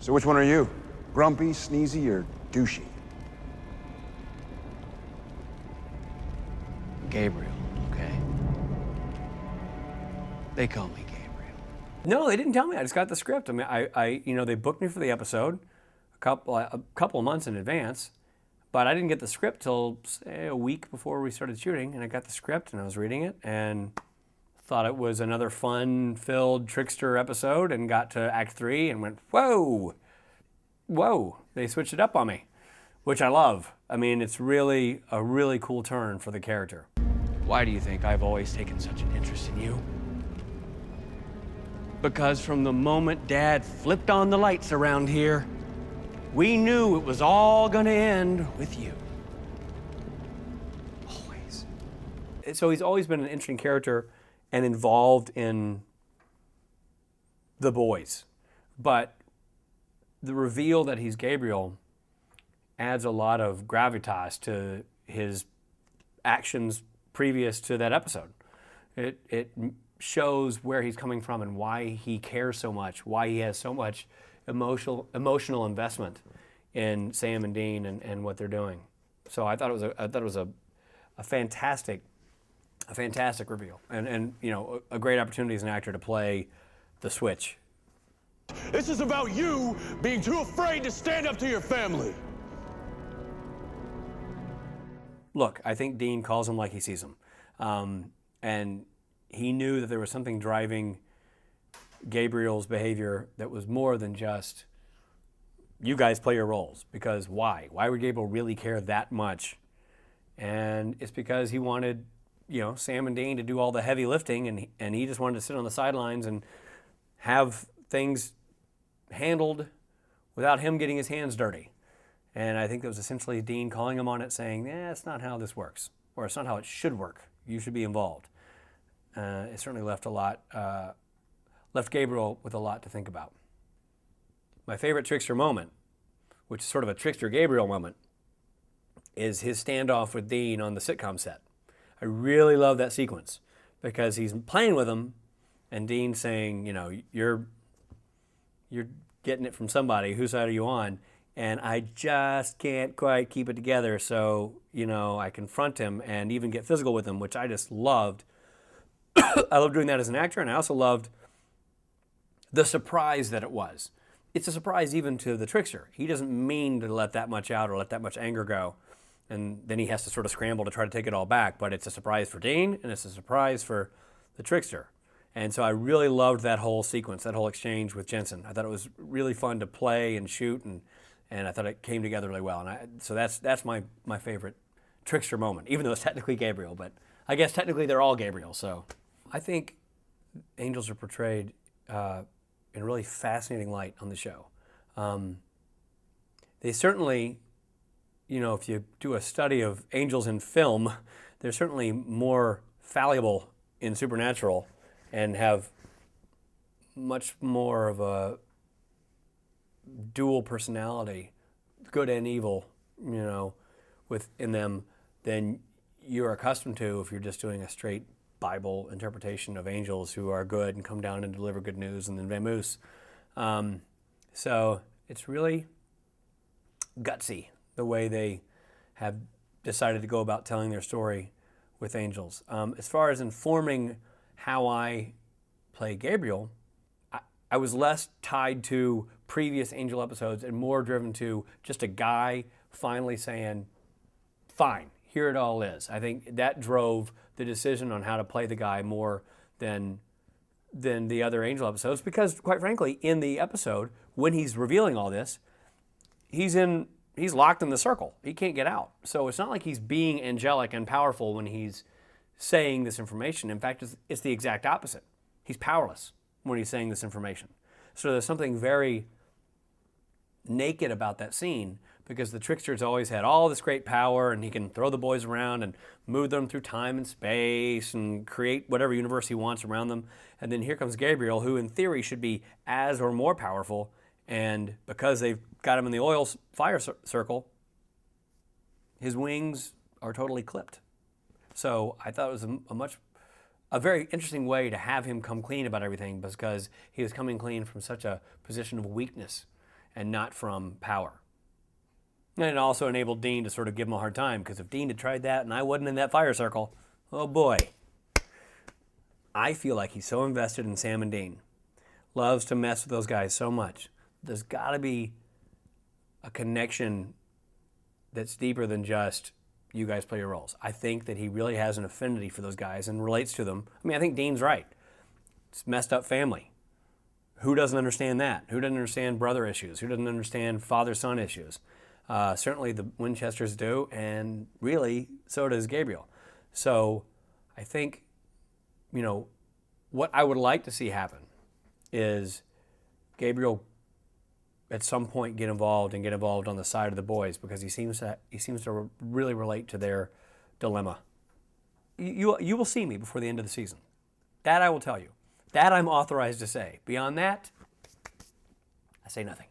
So which one are you? Grumpy, sneezy, or douchey? Gabriel, okay? They call me Gabriel. No, they didn't tell me. I just got the script. I mean, they booked me for the episode a couple of months in advance, but I didn't get the script till, say, a week before we started shooting, and I got the script and I was reading it and thought it was another fun-filled Trickster episode, and got to Act 3 and went, whoa, they switched it up on me, which I love. I mean, it's really a really cool turn for the character. Why do you think I've always taken such an interest in you? Because from the moment Dad flipped on the lights around here, we knew it was all gonna end with you. Always. So he's always been an interesting character and involved in the boys. But the reveal that he's Gabriel adds a lot of gravitas to his actions previous to that episode. It shows where he's coming from and why he cares so much, why he has so much emotional investment in Sam and Dean and what they're doing. So I thought it was a fantastic reveal, and a great opportunity as an actor to play the switch. This is about you being too afraid to stand up to your family. Look, I think Dean calls him like he sees him. And he knew that there was something driving Gabriel's behavior that was more than just, you guys play your roles. Because why? Why would Gabriel really care that much? And it's because he wanted, Sam and Dean to do all the heavy lifting, and he just wanted to sit on the sidelines and have things handled without him getting his hands dirty. And I think that was essentially Dean calling him on it, saying, it's not how this works, or it's not how it should work. You should be involved. It certainly left Gabriel with a lot to think about. My favorite Trickster moment, which is sort of a Trickster Gabriel moment, is his standoff with Dean on the sitcom set. I really love that sequence because he's playing with him, and Dean's saying, you're getting it from somebody. Whose side are you on? And I just can't quite keep it together. So, I confront him and even get physical with him, which I just loved. I love doing that as an actor, and I also loved the surprise that it was. It's a surprise even to the Trickster. He doesn't mean to let that much out or let that much anger go. And then he has to sort of scramble to try to take it all back. But it's a surprise for Dean, and it's a surprise for the Trickster. And so I really loved that whole sequence, that whole exchange with Jensen. I thought it was really fun to play and shoot, and I thought it came together really well. And so that's my favorite Trickster moment, even though it's technically Gabriel. But I guess technically they're all Gabriel. So I think angels are portrayed in a really fascinating light on the show. They certainly, if you do a study of angels in film, they're certainly more fallible in supernatural and have much more of a dual personality, good and evil, within them than you're accustomed to if you're just doing a straight Bible interpretation of angels who are good and come down and deliver good news and then vamoose. So it's really gutsy the way they have decided to go about telling their story with angels. As far as informing how I play Gabriel, I was less tied to previous angel episodes and more driven to just a guy finally saying, fine, here it all is. I think that drove the decision on how to play the guy more than the other angel episodes, because quite frankly, in the episode, when he's revealing all this, he's locked in the circle. He can't get out. So it's not like he's being angelic and powerful when he's saying this information. In fact, it's the exact opposite. He's powerless when he's saying this information. So there's something very naked about that scene, because the Trickster's always had all this great power, and he can throw the boys around and move them through time and space and create whatever universe he wants around them. And then here comes Gabriel, who in theory should be as or more powerful, and because they've got him in the fire circle, his wings are totally clipped. So I thought it was a very interesting way to have him come clean about everything, because he was coming clean from such a position of weakness. and not from power. And it also enabled Dean to sort of give him a hard time, because if Dean had tried that and I wasn't in that fire circle, oh boy. I feel like he's so invested in Sam and Dean, loves to mess with those guys so much. There's got to be a connection that's deeper than just you guys play your roles. I think that he really has an affinity for those guys and relates to them. I mean, I think Dean's right. It's messed up family. Who doesn't understand that? Who doesn't understand brother issues? Who doesn't understand father-son issues? Certainly the Winchesters do, and really, so does Gabriel. So I think, what I would like to see happen is Gabriel at some point get involved on the side of the boys, because he seems to really relate to their dilemma. You will see me before the end of the season. That I will tell you. That I'm authorized to say. Beyond that, I say nothing.